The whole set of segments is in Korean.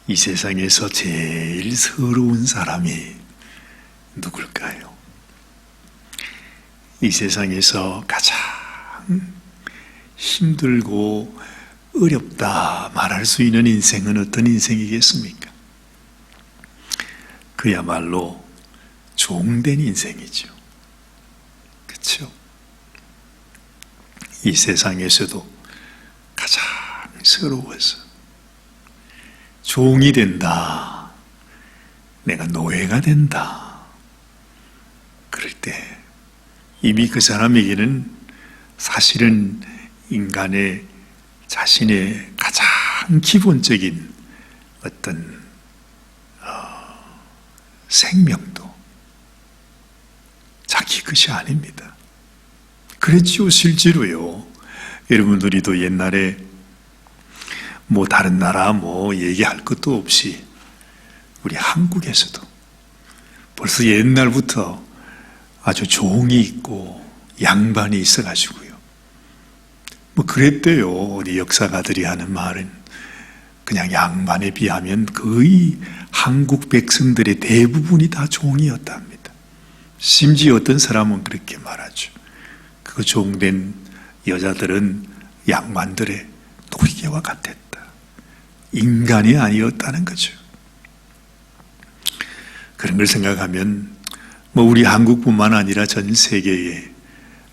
이 세상에서 제일 서러운 사람이 누굴까요? 이 세상에서 가장 힘들고 어렵다 말할 수 있는 인생은 어떤 인생이겠습니까? 그야말로 종된 인생이죠. 그렇죠? 이 세상에서도 가장 서러워서 종이 된다, 내가 노예가 된다, 그럴 때 이미 그 사람에게는 사실은 인간의 자신의 가장 기본적인 어떤 생명도 자기 것이 아닙니다. 그랬지요. 실제로요. 여러분들이도 옛날에 다른 나라 얘기할 것도 없이 우리 한국에서도 벌써 옛날부터 아주 종이 있고 양반이 있어가지고요. 그랬대요. 우리 역사가들이 하는 말은 그냥 양반에 비하면 거의 한국 백성들의 대부분이 다 종이었답니다. 심지어 어떤 사람은 그렇게 말하죠. 그 종된 여자들은 양반들의 놀이개와 같았다. 인간이 아니었다는 거죠. 그런 걸 생각하면 우리 한국뿐만 아니라 전 세계에,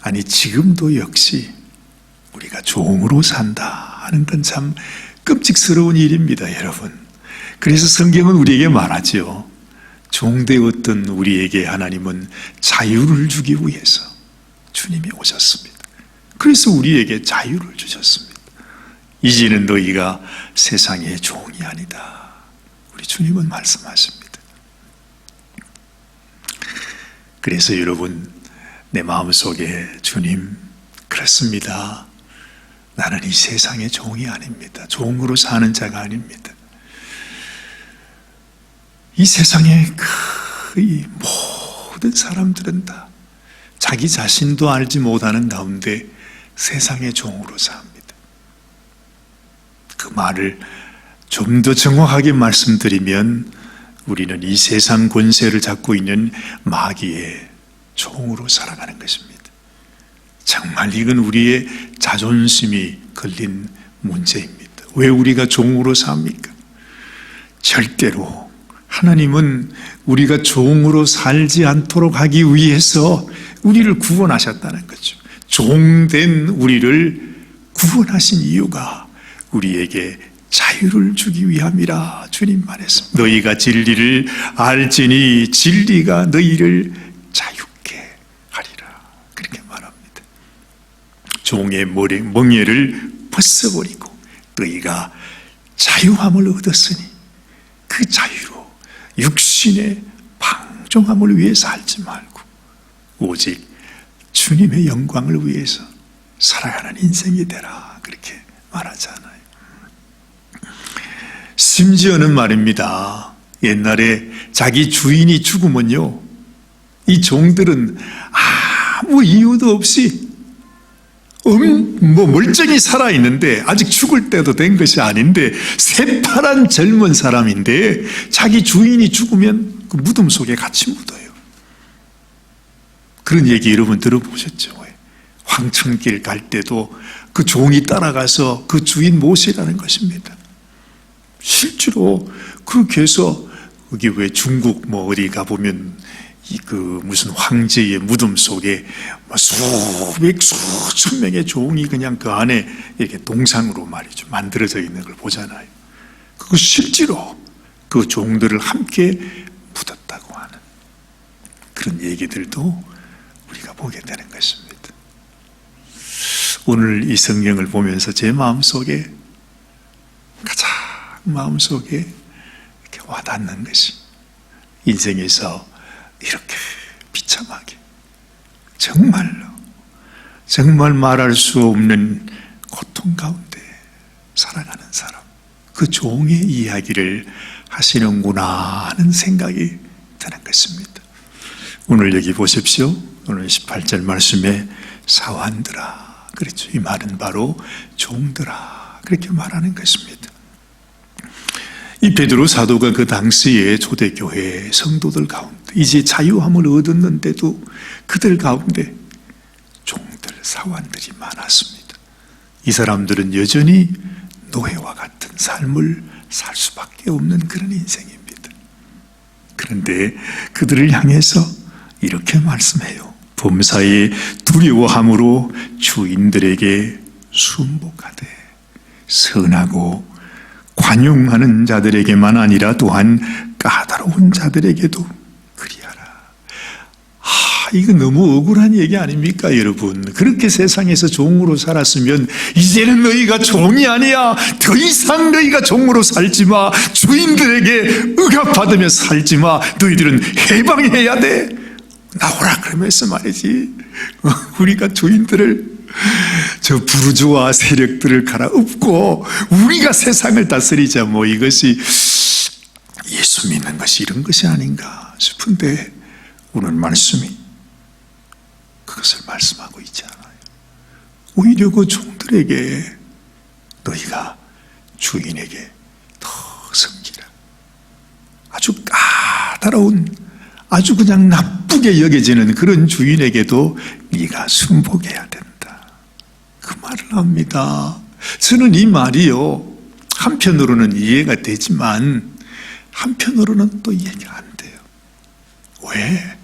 아니 지금도 역시 우리가 종으로 산다 하는 건 참 끔찍스러운 일입니다, 여러분. 그래서 성경은 우리에게 말하죠. 종되었던 우리에게 하나님은 자유를 주기 위해서 주님이 오셨습니다. 그래서 우리에게 자유를 주셨습니다. 이제는 너희가 세상의 종이 아니다, 우리 주님은 말씀하십니다. 그래서 여러분, 내 마음속에 주님, 그렇습니다. 나는 이 세상의 종이 아닙니다. 종으로 사는 자가 아닙니다. 이 세상의 거의 모든 사람들은 다 자기 자신도 알지 못하는 가운데 세상의 종으로 삽니다. 그 말을 좀 더 정확하게 말씀드리면 우리는 이 세상 권세를 잡고 있는 마귀의 종으로 살아가는 것입니다. 정말 이건 우리의 자존심이 걸린 문제입니다. 왜 우리가 종으로 삽니까? 절대로 하나님은 우리가 종으로 살지 않도록 하기 위해서 우리를 구원하셨다는 거죠. 종된 우리를 구원하신 이유가 우리에게 자유를 주기 위함이라 주님 말했습니다. 너희가 진리를 알지니 진리가 너희를 자유케 하리라, 그렇게 말합니다. 종의 멍에를 벗어버리고 너희가 자유함을 얻었으니 그 자유로 육신의 방종함을 위해 살지 말고 오직 주님의 영광을 위해서 살아가는 인생이 되라, 그렇게 말하잖아요. 심지어는 말입니다. 옛날에 자기 주인이 죽으면요, 이 종들은 아무 이유도 없이 멀쩡히 살아있는데, 아직 죽을 때도 된 것이 아닌데, 새파란 젊은 사람인데 자기 주인이 죽으면 그 무덤 속에 같이 묻어요. 그런 얘기 여러분 들어보셨죠? 황천길 갈 때도 그 종이 따라가서 그 주인 모시라는 것입니다. 실제로 그렇게 해서, 여기 왜 중국 어디 가보면 무슨 황제의 무덤 속에 수천 명의 종이 그냥 그 안에 이렇게 동상으로 말이죠, 만들어져 있는 걸 보잖아요. 그거 실제로 그 종들을 함께 묻었다고 하는 그런 얘기들도 우리가 보게 되는 것입니다. 오늘 이 성경을 보면서 제 마음속에 가장 마음속에 이렇게 와닿는 것이, 인생에서 이렇게 비참하게 정말 말할 수 없는 고통 가운데 살아가는 사람, 그 종의 이야기를 하시는구나 하는 생각이 드는 것입니다. 오늘 여기 보십시오. 오늘 18절 말씀에 사환들아, 그렇죠. 이 말은 바로 종들아, 그렇게 말하는 것입니다. 이 베드로 사도가 그 당시에 초대교회 성도들 가운데 이제 자유함을 얻었는데도 그들 가운데 종들, 사관들이 많았습니다. 이 사람들은 여전히 노예와 같은 삶을 살 수밖에 없는 그런 인생입니다. 그런데 그들을 향해서 이렇게 말씀해요. 범사에 두려워함으로 주인들에게 순복하되 선하고 관용하는 자들에게만 아니라 또한 까다로운 자들에게도 그리하라. 이거 너무 억울한 얘기 아닙니까, 여러분? 그렇게 세상에서 종으로 살았으면 이제는 너희가 종이 아니야. 더 이상 너희가 종으로 살지 마. 주인들에게 억압받으며 살지 마. 너희들은 해방해야 돼. 나오라 그러면서 말이지. 우리가 주인들을, 저 부르주아 세력들을 갈아엎고 우리가 세상을 다스리자, 뭐 이것이 예수 믿는 것이 이런 것이 아닌가 싶은데 오늘 말씀이 그것을 말씀하고 있지 않아요. 오히려 그 종들에게 너희가 주인에게 더 섬기라. 아주 까다로운, 아주 그냥 나쁘게 여겨지는 그런 주인에게도 네가 순복해야 된다. 그 말을 합니다. 저는 이 말이요, 한편으로는 이해가 되지만 한편으로는 또 이해가 안 돼요. 왜?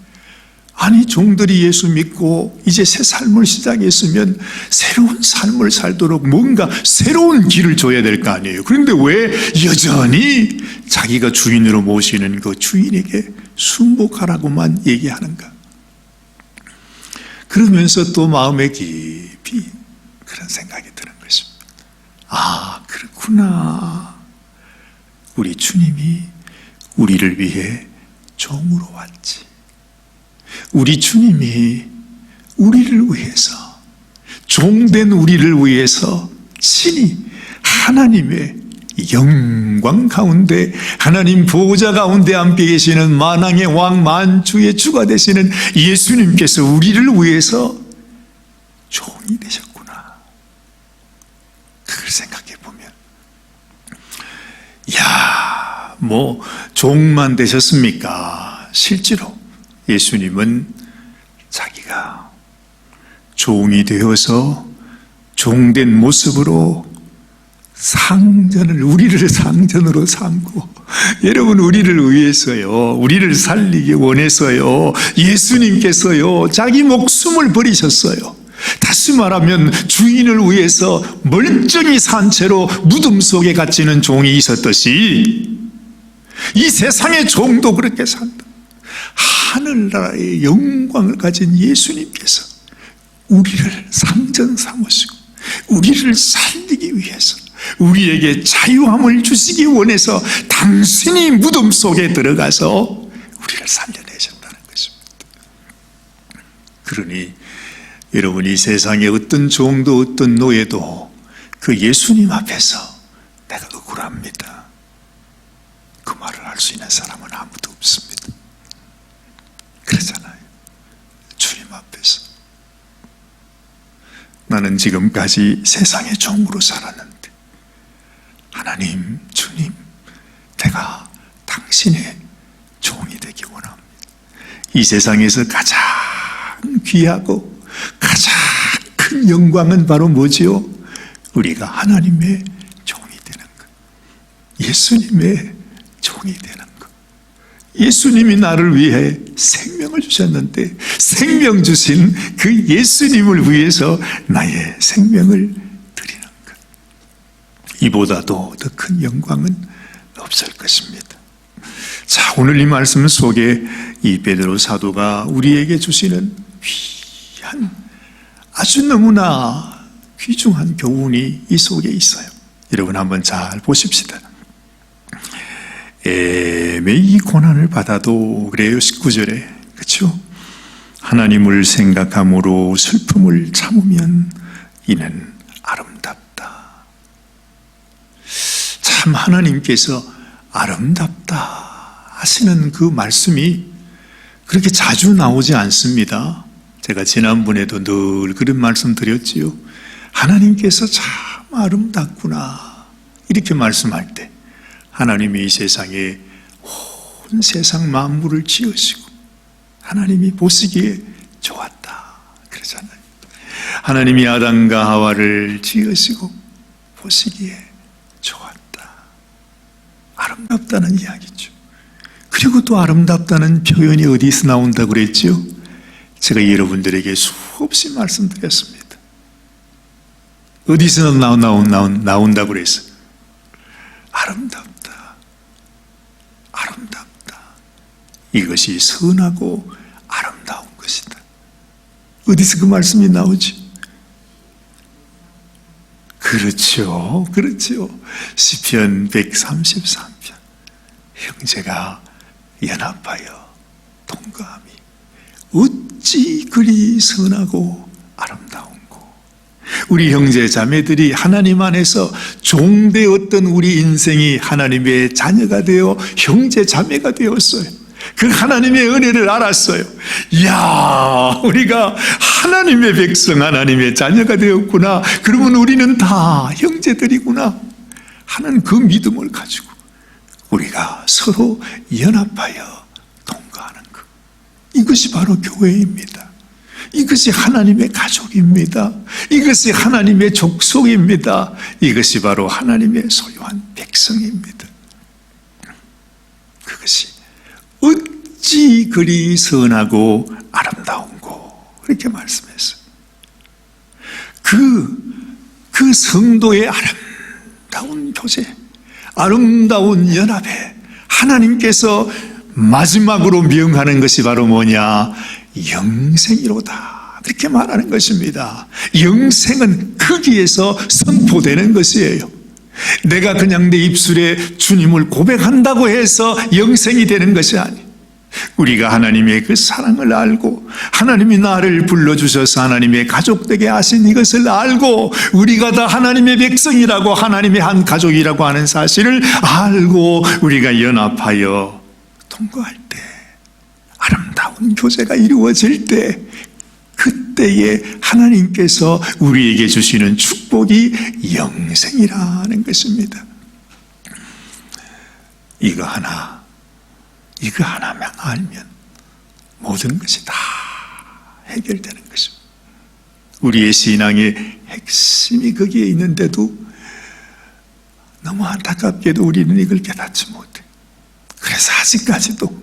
아니, 종들이 예수 믿고 이제 새 삶을 시작했으면 새로운 삶을 살도록 뭔가 새로운 길을 줘야 될 거 아니에요. 그런데 왜 여전히 자기가 주인으로 모시는 그 주인에게 순복하라고만 얘기하는가? 그러면서 또 마음에 깊이 그런 생각이 드는 것입니다. 그렇구나. 우리 주님이 우리를 위해 종으로 왔지. 우리 주님이 우리를 위해서, 종된 우리를 위해서 친히 하나님의 영광 가운데, 하나님 보호자 가운데 함께 계시는 만왕의 왕, 만주의 주가 되시는 예수님께서 우리를 위해서 종이 되셨구나. 그걸 생각해 보면, 종만 되셨습니까? 실제로 예수님은 자기가 종이 되어서 종된 모습으로 우리를 상전으로 삼고, 여러분, 우리를 위해서요, 우리를 살리기 원해서요, 예수님께서요 자기 목숨을 버리셨어요. 다시 말하면 주인을 위해서 멀쩡히 산 채로 무덤 속에 갇히는 종이 있었듯이 이 세상의 종도 그렇게 산다. 하늘나라의 영광을 가진 예수님께서 우리를 상전 삼으시고 우리를 살리기 위해서, 우리에게 자유함을 주시기 원해서 당신이 무덤 속에 들어가서 우리를 살려내셨다는 것입니다. 그러니 여러분, 이 세상에 어떤 종도 어떤 노예도 그 예수님 앞에서 내가 억울합니다, 그 말을 할 수 있는 사람은 아무도 없습니다. 그러잖아요. 주님 앞에서 나는 지금까지 세상의 종으로 살았는데 하나님, 주님, 내가 당신의 종이 되기 원합니다. 이 세상에서 가장 귀하고 가장 큰 영광은 바로 뭐지요? 우리가 하나님의 종이 되는 것, 예수님의 종이 되는 것. 예수님이 나를 위해 생명을 주셨는데 생명 주신 그 예수님을 위해서 나의 생명을 드리는 것, 이보다도 더 큰 영광은 없을 것입니다. 자, 오늘 이 말씀 속에 이 베드로 사도가 우리에게 주시는 귀한, 아주 너무나 귀중한 교훈이 이 속에 있어요. 여러분 한번 잘 보십시다. 매이 고난을 받아도, 그래요, 19절에, 그렇죠? 하나님을 생각함으로 슬픔을 참으면 이는 아름답다. 참 하나님께서 아름답다 하시는 그 말씀이 그렇게 자주 나오지 않습니다. 제가 지난번에도 늘 그런 말씀 드렸지요. 하나님께서 참 아름답구나 이렇게 말씀할 때 하나님이 이 세상에 온 세상 만물을 지으시고 하나님이 보시기에 좋았다 그러잖아요. 하나님이 아담과 하와를 지으시고 보시기에 좋았다. 아름답다는 이야기죠. 그리고 또 아름답다는 표현이 어디서 나온다고 그랬죠? 제가 여러분들에게 수없이 말씀드렸습니다. 어디서 나온다고 그랬어요? 아름답다. 아름답다. 이것이 선하고 아름다운 것이다. 어디서 그 말씀이 나오지? 그렇죠. 시편 133편. 형제가 연합하여 동거함이 어찌 그리 선하고 아름다운고. 우리 형제 자매들이 하나님 안에서 종되었던 우리 인생이 하나님의 자녀가 되어 형제 자매가 되었어요. 그 하나님의 은혜를 알았어요. 이야, 우리가 하나님의 백성, 하나님의 자녀가 되었구나. 그러면 우리는 다 형제들이구나 하는 그 믿음을 가지고 우리가 서로 연합하여 동거하는 것. 이것이 바로 교회입니다. 이것이 하나님의 가족입니다. 이것이 하나님의 족속입니다. 이것이 바로 하나님의 소유한 백성입니다. 그것이 어찌 그리 선하고 아름다운고 그렇게 말씀했어요. 그 성도의 아름다운 교제, 아름다운 연합에 하나님께서 마지막으로 명하는 것이 바로 뭐냐? 영생이로다 그렇게 말하는 것입니다. 영생은 거기에서 선포되는 것이에요. 내가 그냥 내 입술에 주님을 고백한다고 해서 영생이 되는 것이 아니에요. 우리가 하나님의 그 사랑을 알고 하나님이 나를 불러주셔서 하나님의 가족 되게 하신 이것을 알고 우리가 다 하나님의 백성이라고 하나님의 한 가족이라고 하는 사실을 알고 우리가 연합하여 통과할 때 아름다운 교제가 이루어질 때 그때에 하나님께서 우리에게 주시는 축복이 영생이라는 것입니다. 이거 하나만 알면 모든 것이 다 해결되는 것입니다. 우리의 신앙의 핵심이 거기에 있는데도 너무 안타깝게도 우리는 이걸 깨닫지 못해. 그래서 아직까지도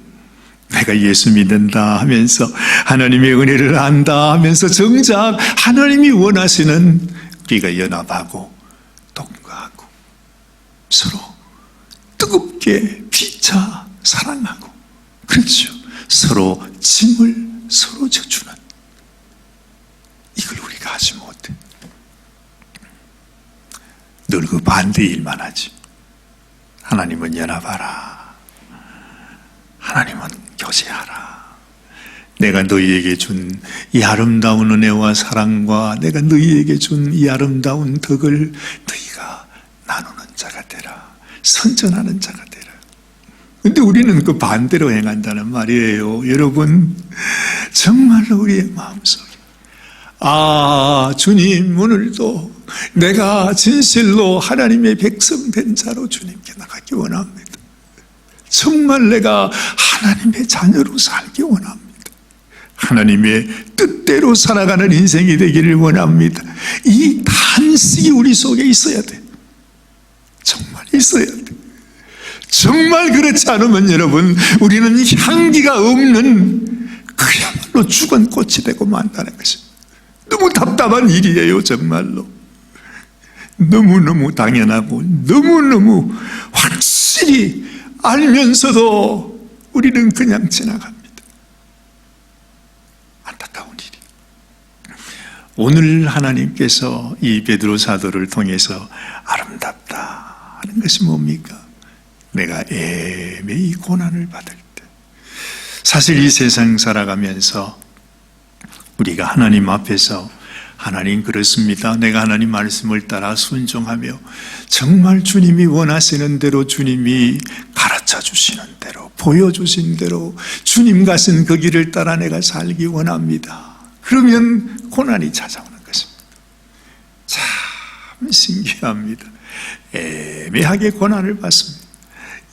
내가 예수 믿는다 하면서 하나님의 은혜를 안다 하면서 정작 하나님이 원하시는 우리가 연합하고 동거하고 서로 뜨겁게 피차 사랑하고 그렇죠. 서로 짐을 서로 져주는 이걸 우리가 하지 못해. 늘 그 반대 일만 하지. 하나님은 연합하라. 하나님은 교제하라. 내가 너희에게 준 이 아름다운 은혜와 사랑과 내가 너희에게 준 이 아름다운 덕을 너희가 나누는 자가 되라. 선전하는 자가 되라. 근데 우리는 그 반대로 행한다는 말이에요. 여러분, 정말로 우리의 마음속에 주님 오늘도 내가 진실로 하나님의 백성 된 자로 주님께 나가기 원합니다. 정말 내가 하나님의 자녀로 살기 원합니다. 하나님의 뜻대로 살아가는 인생이 되기를 원합니다. 이 탄식이 우리 속에 있어야 돼. 정말 있어야 돼. 정말 그렇지 않으면 여러분 우리는 향기가 없는 그야말로 죽은 꽃이 되고 만다는 것입니다. 너무 답답한 일이에요. 정말로 너무너무 당연하고 너무너무 확실히 알면서도 우리는 그냥 지나갑니다. 안타까운 일이. 오늘 하나님께서 이 베드로 사도를 통해서 아름답다 하는 것이 뭡니까? 내가 애매히 고난을 받을 때. 사실 이 세상 살아가면서 우리가 하나님 앞에서 하나님 그렇습니다. 내가 하나님 말씀을 따라 순종하며 정말 주님이 원하시는 대로 주님이 가르쳐 주시는 대로 보여주신 대로 주님 가신 그 길을 따라 내가 살기 원합니다. 그러면 고난이 찾아오는 것입니다. 참 신기합니다. 애매하게 고난을 받습니다.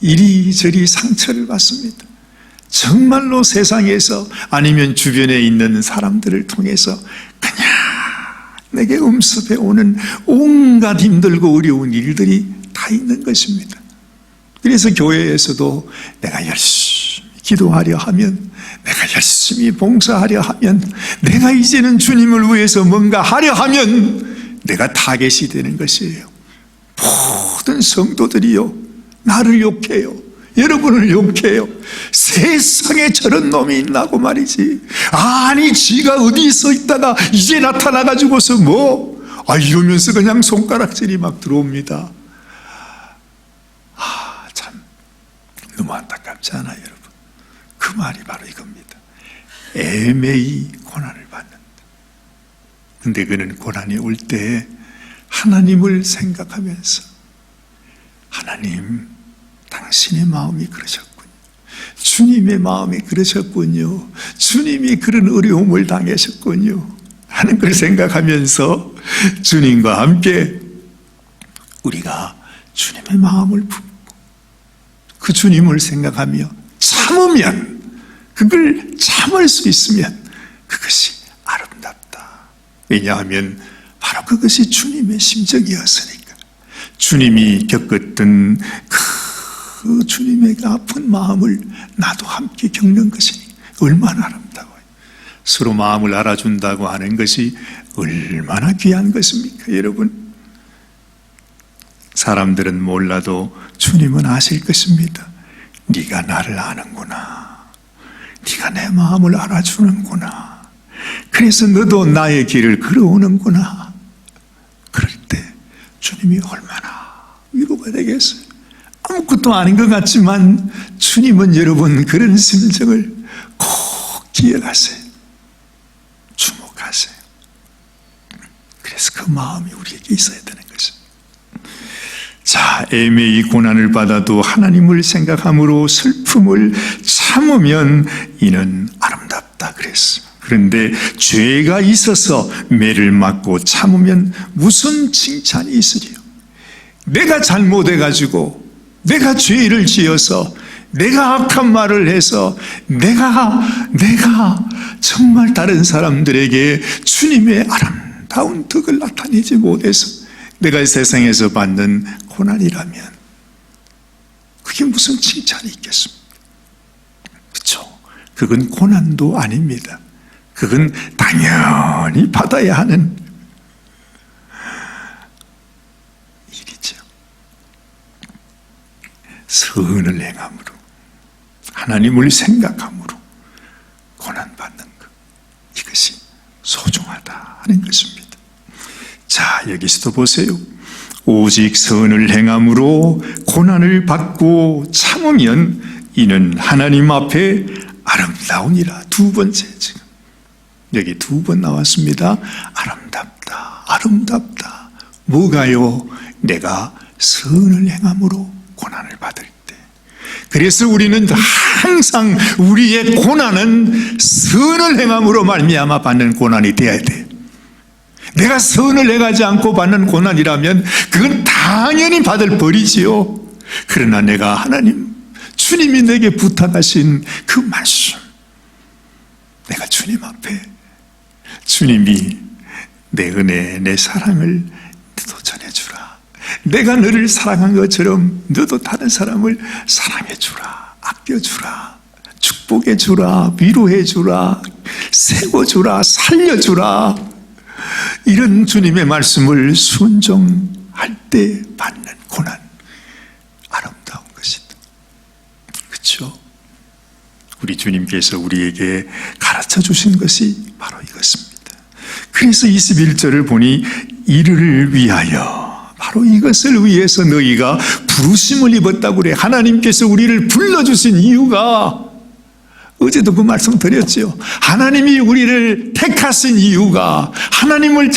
이리저리 상처를 받습니다. 정말로 세상에서 아니면 주변에 있는 사람들을 통해서 그냥 내게 음습해 오는 온갖 힘들고 어려운 일들이 다 있는 것입니다. 그래서 교회에서도 내가 열심히 기도하려 하면, 내가 열심히 봉사하려 하면, 내가 이제는 주님을 위해서 뭔가 하려 하면 내가 타겟이 되는 것이에요. 모든 성도들이요, 나를 욕해요. 여러분을 욕해요. 세상에 저런 놈이 있나고 말이지. 아니 지가 어디 있어 있다가 이제 나타나가지고서 이러면서 그냥 손가락질이 막 들어옵니다. 참 너무 안타깝지 않아요, 여러분? 그 말이 바로 이겁니다. 애매히 고난을 받는다. 근데 그는 고난이 올 때 하나님을 생각하면서, 하나님, 당신의 마음이 그러셨군요. 주님의 마음이 그러셨군요. 주님이 그런 어려움을 당하셨군요 하는 걸 생각하면서 주님과 함께 우리가 주님의 마음을 품고 그 주님을 생각하며 참으면, 그걸 참을 수 있으면 그것이 아름답다. 왜냐하면 바로 그것이 주님의 심정이었으니까. 주님이 겪었던 그 주님의 아픈 마음을 나도 함께 겪는 것이니 얼마나 아름다워요. 서로 마음을 알아준다고 하는 것이 얼마나 귀한 것입니까, 여러분? 사람들은 몰라도 주님은 아실 것입니다. 네가 나를 아는구나. 네가 내 마음을 알아주는구나. 그래서 너도 나의 길을 걸어오는구나. 그럴 때 주님이 얼마나 위로가 되겠어요. 아무것도 아닌 것 같지만 주님은 여러분 그런 심정을 꼭 기억하세요. 주목하세요. 그래서 그 마음이 우리에게 있어야 되는 것입니다. 자, 애매히 고난을 받아도 하나님을 생각함으로 슬픔을 참으면 이는 아름답다 그랬습니다. 그런데 죄가 있어서 매를 맞고 참으면 무슨 칭찬이 있으리요? 내가 잘못해가지고, 내가 죄를 지어서, 내가 악한 말을 해서, 내가 정말 다른 사람들에게 주님의 아름다운 덕을 나타내지 못해서 내가 세상에서 받는 고난이라면 그게 무슨 칭찬이 있겠습니까? 그렇죠? 그건 고난도 아닙니다. 그건 당연히 받아야 하는 일이죠. 선을 행함으로, 하나님을 생각함으로 고난받는 것, 이것이 소중하다 하는 것입니다. 자, 여기서도 보세요. 오직 선을 행함으로 고난을 받고 참으면 이는 하나님 앞에 아름다우니라. 두 번째, 지금 여기 두 번 나왔습니다. 아름답다, 아름답다. 뭐가요? 내가 선을 행함으로 고난을 받을 때. 그래서 우리는 항상 우리의 고난은 선을 행함으로 말미암아 받는 고난이 되어야 돼요. 내가 선을 행하지 않고 받는 고난이라면 그건 당연히 받을 벌이지요. 그러나 내가 하나님, 주님이 내게 부탁하신 그 말씀, 내가 주님 앞에, 주님이 내 은혜, 내 사랑을 너도 전해주라. 내가 너를 사랑한 것처럼 너도 다른 사람을 사랑해주라, 아껴주라, 축복해주라, 위로해주라, 세워주라, 살려주라. 이런 주님의 말씀을 순종할 때 받는 고난, 아름다운 것이다. 그렇죠? 우리 주님께서 우리에게 가르쳐 주신 것이 바로 이것입니다. 그래서 21절을 보니 이를 위하여, 바로 이것을 위해서 너희가 부르심을 입었다고 그래. 하나님께서 우리를 불러주신 이유가, 어제도 그 말씀 드렸죠. 하나님이 우리를 택하신 이유가, 하나님을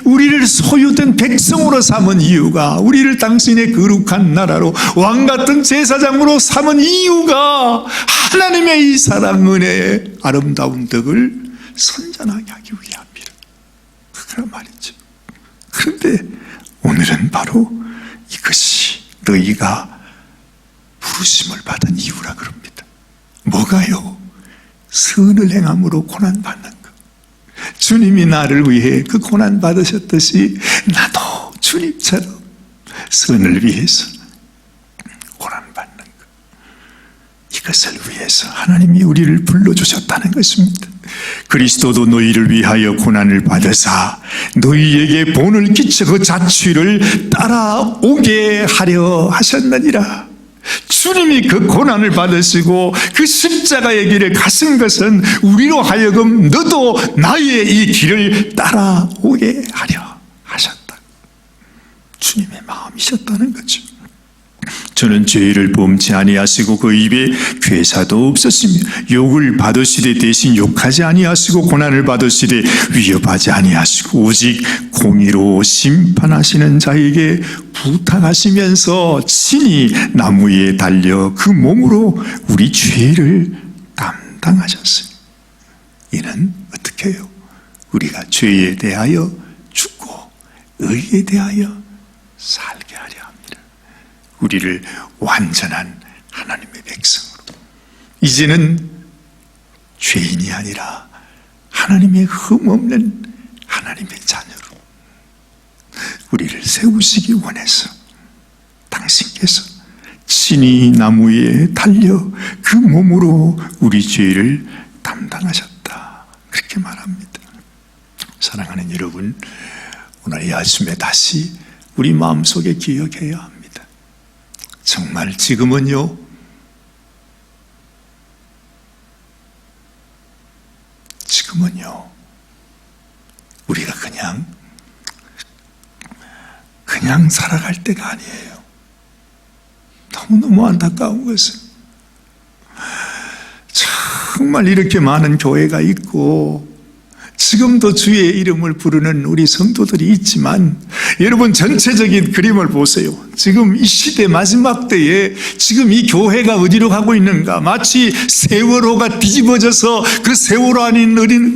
우리를 소유된 백성으로 삼은 이유가, 우리를 당신의 거룩한 나라로 왕같은 제사장으로 삼은 이유가 하나님의 이 사랑, 은혜의 아름다운 덕을 선전하게 하기 위함이라. 그런 말이죠. 그런데 오늘은 바로 이것이 너희가 부르심을 받은 이유라 그럽니다. 뭐가요? 선을 행함으로 고난받는 것. 주님이 나를 위해 그 고난 받으셨듯이 나도 주님처럼 선을 위해서 고난받는 것. 이것을 위해서 하나님이 우리를 불러주셨다는 것입니다. 그리스도도 너희를 위하여 고난을 받으사 너희에게 본을 끼쳐 그 자취를 따라오게 하려 하셨느니라. 주님이 그 고난을 받으시고 그 십자가의 길을 가신 것은 우리로 하여금 너도 나의 이 길을 따라오게 하려 하셨다. 주님의 마음이셨다는 거죠. 저는 죄를 범치 아니하시고 그 입에 괴사도 없었으며 욕을 받으시되 대신 욕하지 아니하시고 고난을 받으시되 위협하지 아니하시고 오직 공의로 심판하시는 자에게 부탁하시면서 친히 나무 위에 달려 그 몸으로 우리 죄를 담당하셨어요. 이는 어떻게 해요? 우리가 죄에 대하여 죽고 의에 대하여 살게 하려 합니다. 우리를 완전한 하나님의 백성으로, 이제는 죄인이 아니라 하나님의 흠없는 하나님의 자녀로 우리를 세우시기 원해서 당신께서 친히 나무 위에 달려 그 몸으로 우리 죄를 담당하셨다, 그렇게 말합니다. 사랑하는 여러분, 오늘 이 아침에 다시 우리 마음속에 기억해야 합니다. 정말 지금은요, 우리가 그냥 살아갈 때가 아니에요. 너무너무 안타까운 것은 정말 이렇게 많은 교회가 있고 지금도 주의 이름을 부르는 우리 성도들이 있지만, 여러분 전체적인 그림을 보세요. 지금 이 시대 마지막 때에 지금 이 교회가 어디로 가고 있는가? 마치 세월호가 뒤집어져서 그 세월호 안에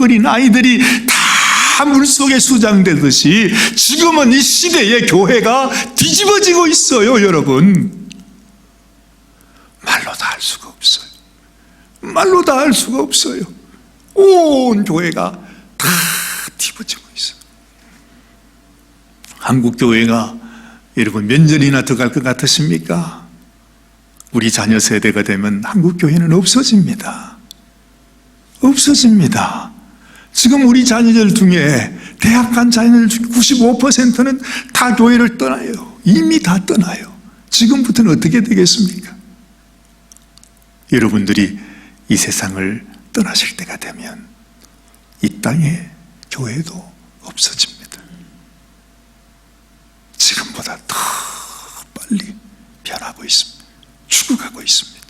어린 아이들이 다 물속에 수장되듯이 지금은 이 시대의 교회가 뒤집어지고 있어요. 여러분, 말로 다 할 수가 없어요. 말로 다 할 수가 없어요. 온 교회가 다 뒤집어지고 있어요. 한국 교회가 여러분 몇 년이나 더 갈 것 같으십니까? 우리 자녀 세대가 되면 한국 교회는 없어집니다. 없어집니다. 지금 우리 자녀들 중에 대학 간 자녀들 중에 95%는 다 교회를 떠나요. 이미 다 떠나요. 지금부터는 어떻게 되겠습니까? 여러분들이 이 세상을 떠나실 때가 되면 이 땅에 교회도 없어집니다. 지금보다 더 빨리 변하고 있습니다. 죽어가고 있습니다.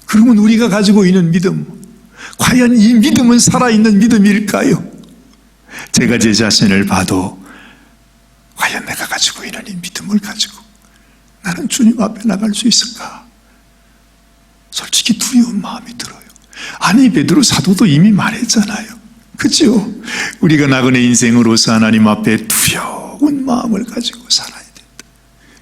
그러면 우리가 가지고 있는 믿음, 과연 이 믿음은 살아있는 믿음일까요? 제가 제 자신을 봐도 과연 내가 가지고 있는 이 믿음을 가지고 나는 주님 앞에 나갈 수 있을까? 솔직히 두려운 마음이 들어요. 아니, 베드로 사도도 이미 말했잖아요. 그죠? 우리가 나그네 인생으로서 하나님 앞에 두려운 마음을 가지고 살아야 된다.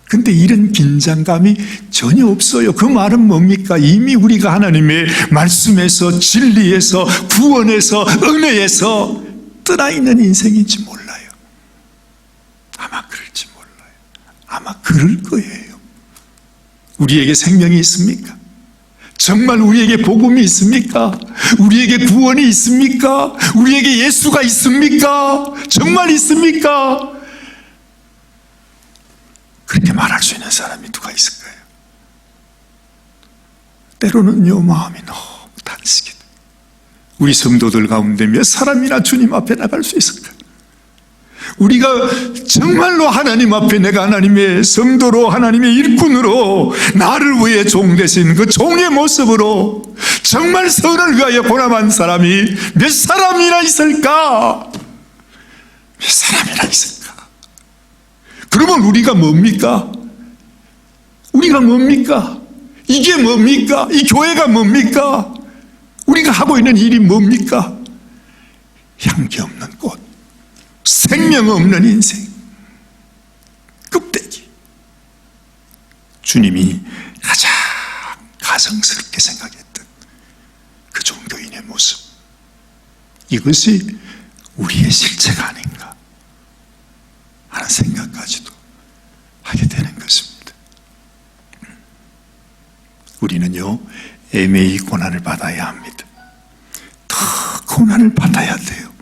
근데 이런 긴장감이 전혀 없어요. 그 말은 뭡니까? 이미 우리가 하나님의 말씀에서, 진리에서, 구원에서, 은혜에서 떠나 있는 인생인지 몰라요. 아마 그럴지 몰라요. 아마 그럴 거예요. 우리에게 생명이 있습니까? 정말 우리에게 복음이 있습니까? 우리에게 구원이 있습니까? 우리에게 예수가 있습니까? 정말 있습니까? 그렇게 말할 수 있는 사람이 누가 있을까요? 때로는요, 마음이 너무 단식이다. 우리 성도들 가운데 몇 사람이나 주님 앞에 나갈 수 있을까요? 우리가 정말로 하나님 앞에 내가 하나님의 성도로, 하나님의 일꾼으로 나를 위해 종 되신 그 종의 모습으로 정말 선을 위하여 고난한 사람이 몇 사람이나 있을까? 몇 사람이나 있을까? 그러면 우리가 뭡니까? 우리가 뭡니까? 이게 뭡니까? 이 교회가 뭡니까? 우리가 하고 있는 일이 뭡니까? 향기 없는 꽃, 생명 없는 인생, 껍데기. 주님이 가장 가정스럽게 생각했던 그 종교인의 모습, 이것이 우리의 실체가 아닌가 하는 생각까지도 하게 되는 것입니다. 우리는요, 애매히 고난을 받아야 합니다. 더 고난을 받아야 돼요.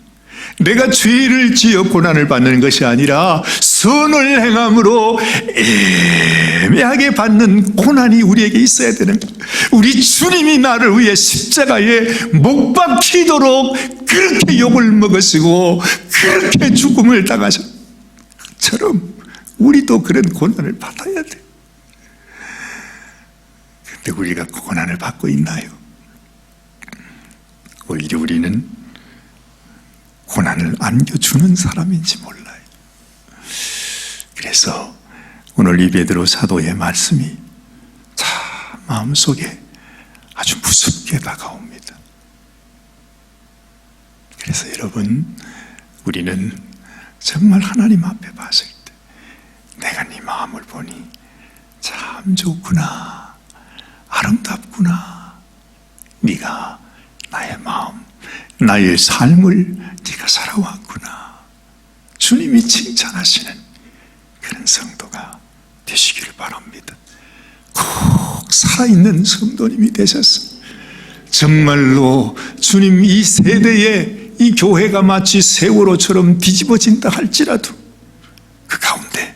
내가 죄를 지어 고난을 받는 것이 아니라 선을 행함으로 애매하게 받는 고난이 우리에게 있어야 되는 거예요. 우리 주님이 나를 위해 십자가에 못 박히도록 그렇게 욕을 먹으시고 그렇게 죽음을 당하신 것처럼 우리도 그런 고난을 받아야 돼요. 근데 우리가 고난을 받고 있나요? 오히려 우리는 고난을 안겨주는 사람인지 몰라요. 그래서 오늘 이 베드로 사도의 말씀이 참 마음속에 아주 무섭게 다가옵니다. 그래서 여러분, 우리는 정말 하나님 앞에 봤을 때 내가 네 마음을 보니 참 좋구나, 아름답구나, 네가 나의 마음, 나의 삶을 네가 살아왔구나, 주님이 칭찬하시는 그런 성도가 되시기를 바랍니다. 꼭 살아있는 성도님이 되셔서 정말로 주님, 이 세대에 이 교회가 마치 세월호처럼 뒤집어진다 할지라도 그 가운데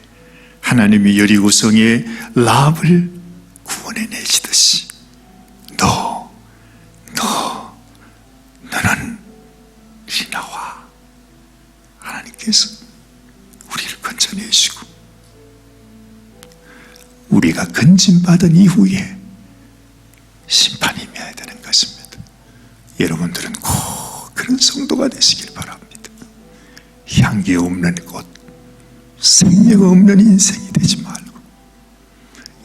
하나님이 여리고성의 라합을 구원해내시듯이 너는 이리 나와. 하나님께서 우리를 건져내시고 우리가 건진받은 이후에 심판이 임해야 되는 것입니다. 여러분들은 꼭 그런 성도가 되시길 바랍니다. 향기 없는 꽃, 생명 없는 인생이 되지 말고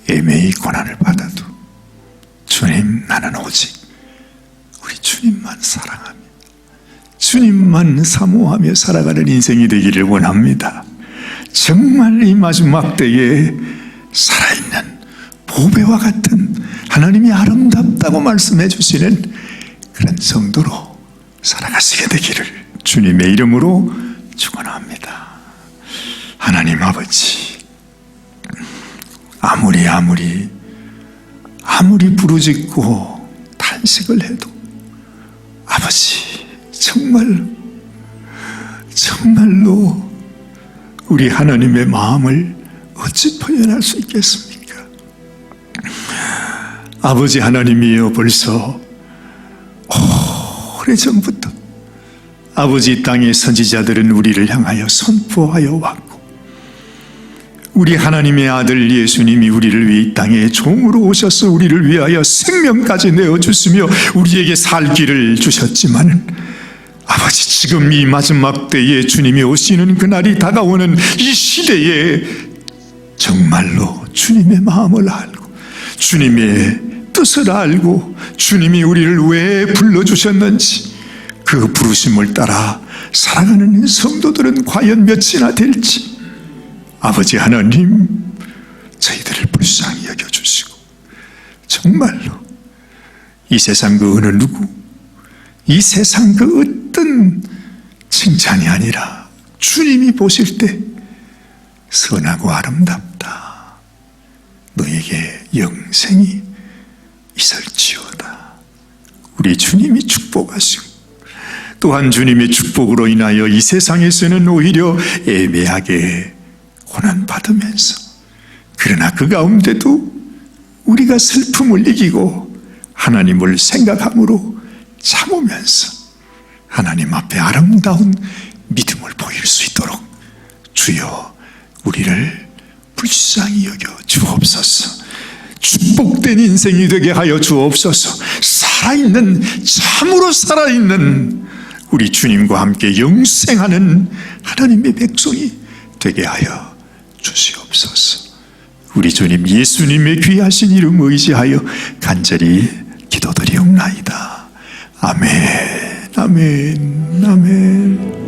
애매히 고난을 받아도 주님, 나는 오직 우리 주님만 사랑하며 주님만 사모하며 살아가는 인생이 되기를 원합니다. 정말 이 마지막 때에 살아있는 보배와 같은 하나님이 아름답다고 말씀해 주시는 그런 성도로 살아가시게 되기를 주님의 이름으로 축원합니다. 하나님 아버지, 아무리 부르짖고 탄식을 해도 아버지, 정말로 우리 하나님의 마음을 어찌 표현할 수 있겠습니까? 아버지 하나님이여, 벌써 오래전부터 아버지 땅의 선지자들은 우리를 향하여 선포하여 왔고, 우리 하나님의 아들 예수님이 우리를 위해 이 땅에 종으로 오셔서 우리를 위하여 생명까지 내어주시며 우리에게 살 길을 주셨지만, 아버지, 지금 이 마지막 때에 주님이 오시는 그날이 다가오는 이 시대에 정말로 주님의 마음을 알고 주님의 뜻을 알고 주님이 우리를 왜 불러주셨는지 그 부르심을 따라 살아가는 성도들은 과연 몇이나 될지, 아버지 하나님, 저희들을 불쌍히 여겨주시고 정말로 이 세상 그 어느 누구, 이 세상 그 어떤 칭찬이 아니라 주님이 보실 때 선하고 아름답다, 너에게 영생이 있을지어다. 우리 주님이 축복하시고 또한 주님의 축복으로 인하여 이 세상에서는 오히려 애매하게 고난받으면서, 그러나 그 가운데도 우리가 슬픔을 이기고 하나님을 생각함으로 참으면서 하나님 앞에 아름다운 믿음을 보일 수 있도록 주여 우리를 불쌍히 여겨 주옵소서. 축복된 인생이 되게 하여 주옵소서. 살아있는, 참으로 살아있는 우리 주님과 함께 영생하는 하나님의 백성이 되게 하여 주시옵소서. 우리 주님 예수님의 귀하신 이름 의지하여 간절히 기도드리옵나이다. 아멘, 아멘, 아멘.